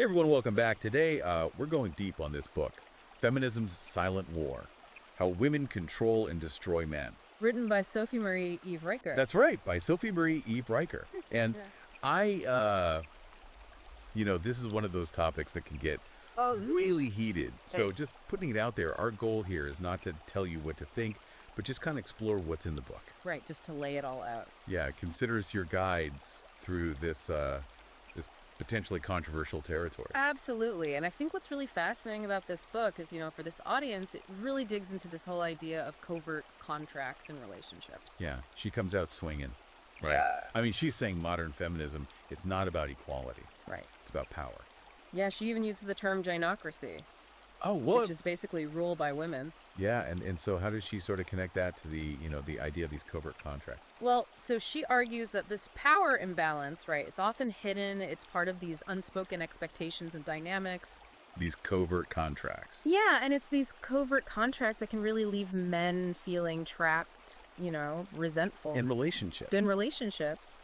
Hey everyone, welcome back. Today, we're going deep on this book, Feminism's Silent War, How Women Control and Destroy Men. Written by Sophie Marie Eve Riker. That's right, by Sophie Marie Eve Riker. And this is one of those topics that can get really heated. So just putting it out there, our goal here is not to tell you what to think, but just kind of explore what's in the book. Right, just to lay it all out. Yeah, consider us your guides through this potentially controversial territory. Absolutely. And I think what's really fascinating about this book is, for this audience, it really digs into this whole idea of covert contracts and relationships. Yeah, she comes out swinging. Right. Yeah. I mean, she's saying modern feminism, it's not about equality. Right. It's about power. Yeah, she even uses the term gynocracy. Oh, what? Which is basically rule by women. Yeah, and so how does she sort of connect that to the idea of these covert contracts? Well, so she argues that this power imbalance, right, it's often hidden, it's part of these unspoken expectations and dynamics. These covert contracts. Yeah, and it's these covert contracts that can really leave men feeling trapped, resentful. In relationships. In relationships.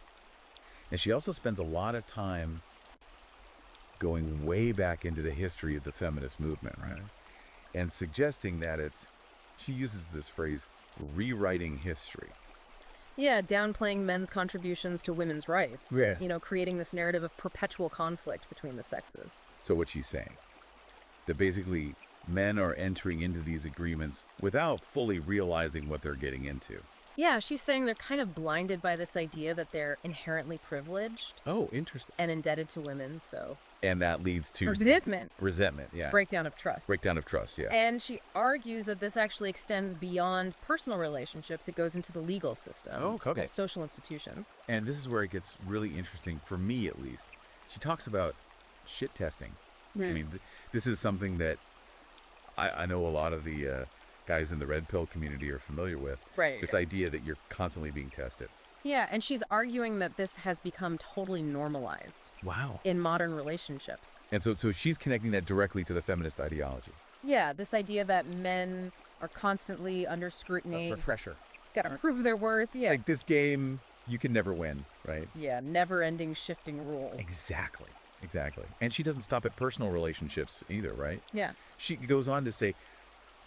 And she also spends a lot of time going way back into the history of the feminist movement, right? And suggesting that she uses this phrase, rewriting history. Yeah, downplaying men's contributions to women's rights. Yeah. Creating this narrative of perpetual conflict between the sexes. So what she's saying, that basically men are entering into these agreements without fully realizing what they're getting into. Yeah, she's saying they're kind of blinded by this idea that they're inherently privileged. Oh, interesting. And indebted to women, so... And that leads to... Resentment, yeah. Breakdown of trust, yeah. And she argues that this actually extends beyond personal relationships. It goes into the legal system. Oh, okay. Social institutions. And this is where it gets really interesting, for me at least. She talks about shit testing. I mean, this is something that I know a lot of the guys in the red pill community are familiar with. Right. This idea that you're constantly being tested. Yeah, and she's arguing that this has become totally normalized. Wow. In modern relationships. And so she's connecting that directly to the feminist ideology. Yeah, this idea that men are constantly under scrutiny. For pressure. Gotta prove their worth, yeah. Like this game, you can never win, right? Yeah, never-ending shifting rules. Exactly. And she doesn't stop at personal relationships either, right? Yeah. She goes on to say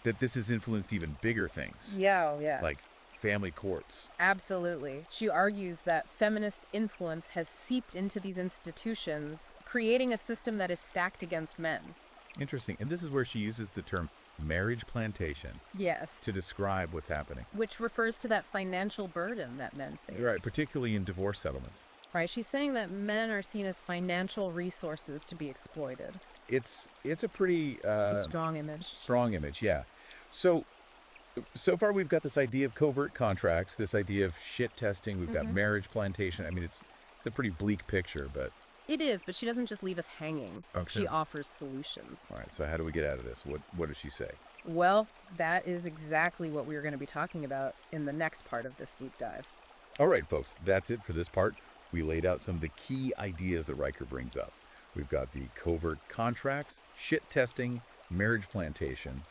that this has influenced even bigger things. Yeah. Like family courts. Absolutely. She argues that feminist influence has seeped into these institutions, creating a system that is stacked against men. Interesting. And this is where she uses the term marriage plantation. Yes. To describe what's happening. Which refers to that financial burden that men face. Right, particularly in divorce settlements. Right. She's saying that men are seen as financial resources to be exploited. It's a pretty... it's a strong image. Strong image, yeah. So far we've got this idea of covert contracts, this idea of shit testing, we've got marriage plantation. I mean, it's a pretty bleak picture, but... It is, but she doesn't just leave us hanging. Okay. She offers solutions. All right, so how do we get out of this? What does she say? Well, that is exactly what we're going to be talking about in the next part of this deep dive. All right, folks, that's it for this part. We laid out some of the key ideas that Riker brings up. We've got the covert contracts, shit testing, marriage plantation,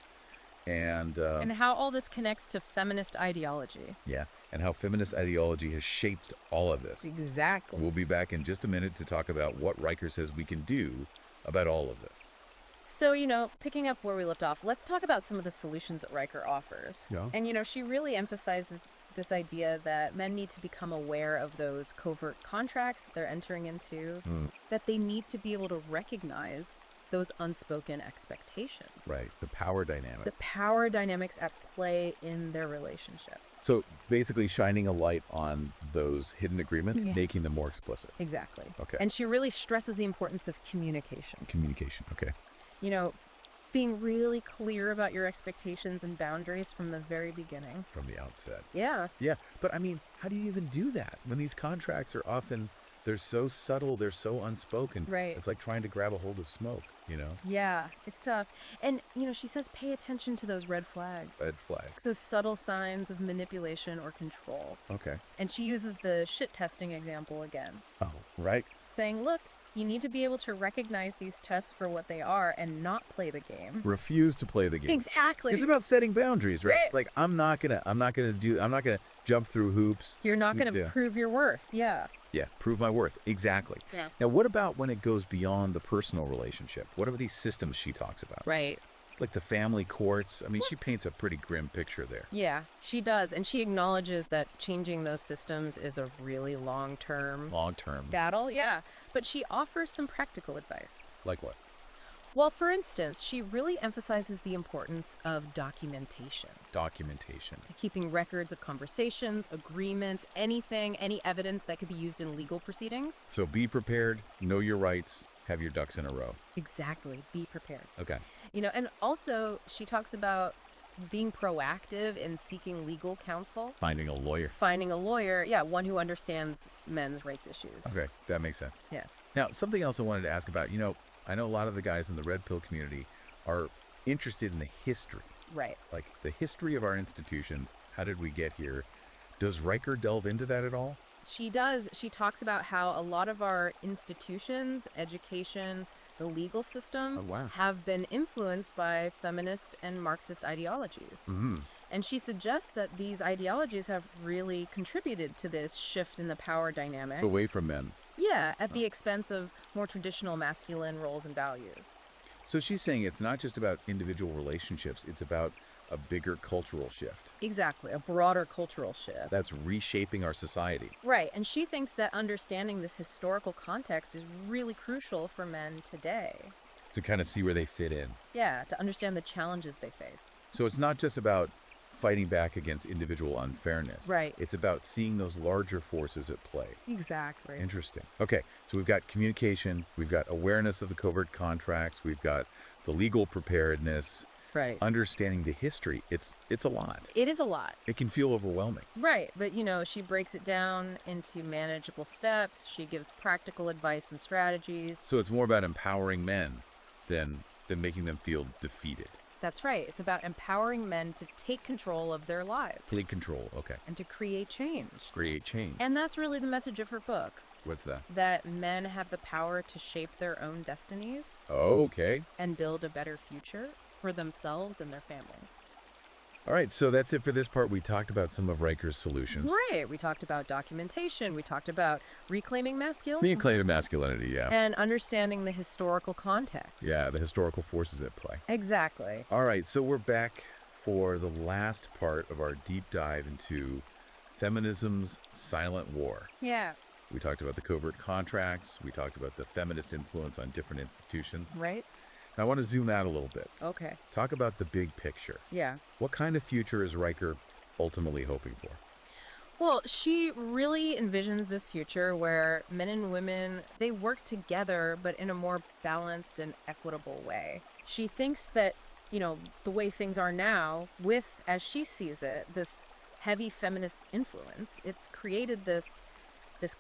and how all this connects to feminist ideology. Yeah, and how feminist ideology has shaped all of this. Exactly. We'll be back in just a minute to talk about what Riker says we can do about all of this. So, picking up where we left off, let's talk about some of the solutions that Riker offers. Yeah. And, she really emphasizes this idea that men need to become aware of those covert contracts that they're entering into, that they need to be able to recognize those unspoken expectations. Right, the power dynamic. The power dynamics at play in their relationships. So basically shining a light on those hidden agreements, making them more explicit. Exactly. Okay. And she really stresses the importance of communication. Communication, okay. Being really clear about your expectations and boundaries from the very beginning. From the outset. Yeah. Yeah, but I mean, how do you even do that when these contracts are often... They're so subtle, they're so unspoken. Right. It's like trying to grab a hold of smoke, Yeah, it's tough. And, she says pay attention to those red flags. Red flags. Those subtle signs of manipulation or control. Okay. And she uses the shit testing example again. Oh, right. Saying, look, you need to be able to recognize these tests for what they are and not play the game. Refuse to play the game. Exactly. It's about setting boundaries, right? Like I'm not gonna jump through hoops. You're not going to Yeah. prove your worth. Yeah. Yeah, prove my worth. Exactly. Yeah. Now, what about when it goes beyond the personal relationship? What are these systems she talks about? Right. Like the family courts? I mean, she paints a pretty grim picture there. Yeah, she does. And she acknowledges that changing those systems is a really long-term Long term. battle. Yeah. But she offers some practical advice. Like what? Well, for instance, she really emphasizes the importance of documentation. Documentation. Keeping records of conversations, agreements, anything, any evidence that could be used in legal proceedings. So be prepared, know your rights, have your ducks in a row. Exactly. Be prepared. Okay. And also she talks about being proactive in seeking legal counsel. Finding a lawyer. Finding a lawyer, yeah, one who understands men's rights issues. Okay, that makes sense. Yeah. Now, something else I wanted to ask about, I know a lot of the guys in the red pill community are interested in the history, Right. like the history of our institutions. How did we get here? Does Riker delve into that at all? She does. She talks about how a lot of our institutions, education, the legal system, Oh, wow. have been influenced by feminist and Marxist ideologies. Mm-hmm. And she suggests that these ideologies have really contributed to this shift in the power dynamic. Away from men. Yeah, at the expense of more traditional masculine roles and values. So she's saying it's not just about individual relationships, it's about a bigger cultural shift. Exactly, a broader cultural shift. That's reshaping our society. Right, and she thinks that understanding this historical context is really crucial for men today. To kind of see where they fit in. Yeah, to understand the challenges they face. So it's not just about fighting back against individual unfairness. Right. It's about seeing those larger forces at play. Exactly. Interesting. Okay, so we've got communication, we've got awareness of the covert contracts, we've got the legal preparedness, Right. understanding the history. It's a lot. It is a lot. It can feel overwhelming. Right, but she breaks it down into manageable steps. She gives practical advice and strategies. So it's more about empowering men than making them feel defeated. That's right. It's about empowering men to take control of their lives Take control. Okay. and to create change. Create change. And that's really the message of her book, What's that? that men have the power to shape their own destinies Oh, okay. and build a better future for themselves and their families. All right, so that's it for this part. We talked about some of Riker's solutions. Right. We talked about documentation. We talked about reclaiming The masculinity acclaimed masculinity, yeah. and understanding the historical context. Yeah, the historical forces at play. Exactly. All right, so we're back for the last part of our deep dive into feminism's silent war. Yeah. We talked about the covert contracts. We talked about the feminist influence on different institutions. Right? Now, I want to zoom out a little bit. Okay. Talk about the big picture. Yeah. What kind of future is Riker ultimately hoping for? Well, she really envisions this future where men and women, they work together, but in a more balanced and equitable way. She thinks that, the way things are now, with, as she sees it, this heavy feminist influence, it's created this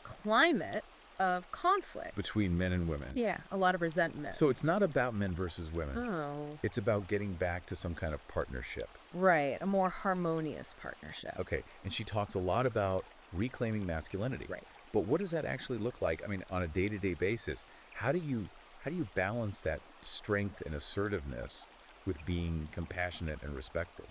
climate of conflict. Between men and women. Yeah, a lot of resentment. So it's not about men versus women. Oh, It's about getting back to some kind of partnership. right, a more harmonious partnership. Okay, and she talks a lot about reclaiming masculinity. Right. But what does that actually look like? I mean, on a day-to-day basis, how do you balance that strength and assertiveness with being compassionate and respectful?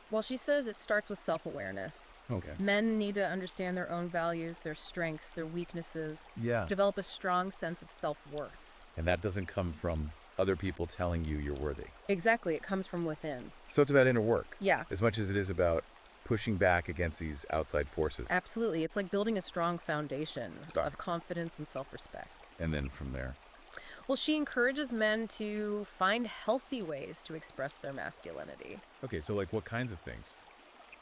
Well, she says it starts with self-awareness. Okay. Men need to understand their own values, their strengths, their weaknesses, Yeah. develop a strong sense of self-worth. And that doesn't come from other people telling you you're worthy. Exactly, it comes from within. So it's about inner work Yeah, as much as it is about pushing back against these outside forces. absolutely. It's like building a strong foundation Right. of confidence and self-respect. And then from there. Well, she encourages men to find healthy ways to express their masculinity. Okay, so like what kinds of things?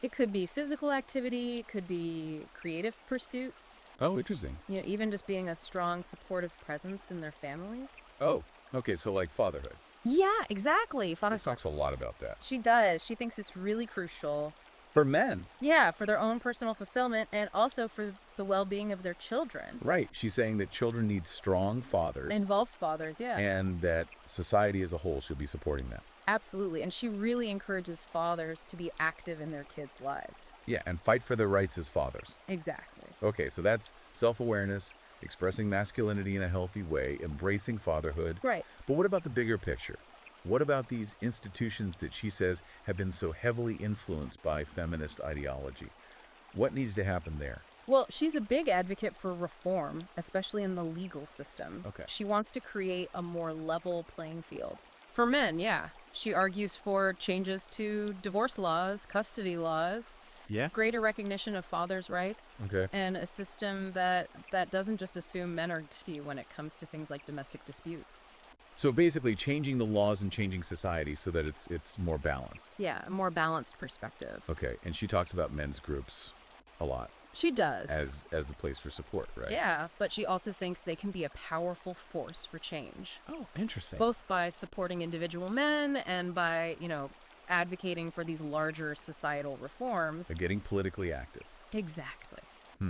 It could be physical activity, it could be creative pursuits, Oh, interesting. even just being a strong, supportive presence in their families. Oh, okay, so like fatherhood. Yeah, exactly. This talks a lot about that. She does. She thinks it's really crucial. For men. Yeah, for their own personal fulfillment and also for the well-being of their children. Right. She's saying that children need strong fathers. Involved fathers, yeah. And that society as a whole should be supporting that. Absolutely. And she really encourages fathers to be active in their kids' lives. Yeah, and fight for their rights as fathers. Exactly. Okay, so that's self-awareness, expressing masculinity in a healthy way, embracing fatherhood. Right. But what about the bigger picture? What about these institutions that she says have been so heavily influenced by feminist ideology? What needs to happen there? Well, she's a big advocate for reform, especially in the legal system. Okay. She wants to create a more level playing field. For men, yeah. She argues for changes to divorce laws, custody laws, Yeah. greater recognition of fathers' rights, Okay. and a system that doesn't just assume men are guilty when it comes to things like domestic disputes. So basically changing the laws and changing society so that it's more balanced. Yeah, a more balanced perspective. Okay. And she talks about men's groups a lot She does. as the place for support, right? Yeah, but she also thinks they can be a powerful force for change, Oh, interesting. both by supporting individual men and by, advocating for these larger societal reforms. They're getting politically active. Exactly. All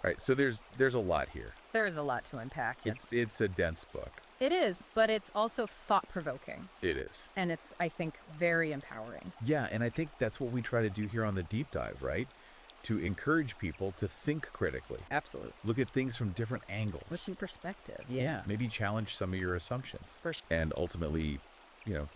right. So there's a lot here. There is a lot to unpack. It's a dense book. It is, but it's also thought-provoking, It is. and it's, I think, very empowering. Yeah, and I think that's what we try to do here on the deep dive, right? To encourage people to think critically. Absolutely. Look at things from different angles. With some perspective. Yeah. Maybe challenge some of your assumptions. For sure. And ultimately,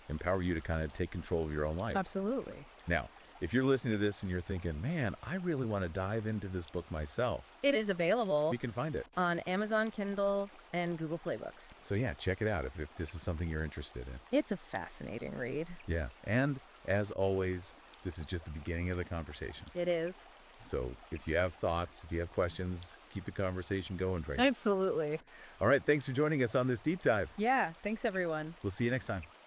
empower you to kind of take control of your own life. Absolutely. Now, if you're listening to this and you're thinking, man, I really want to dive into this book myself, It is available you can find it. on Amazon Kindle and Google Play Books. So yeah, check it out if this is something you're interested in. It's a fascinating read. Yeah. And as always, this is just the beginning of the conversation. It is. So if you have thoughts, if you have questions, keep the conversation going, Tracy. Absolutely. All right. Thanks for joining us on this deep dive. Yeah. Thanks, everyone. We'll see you next time.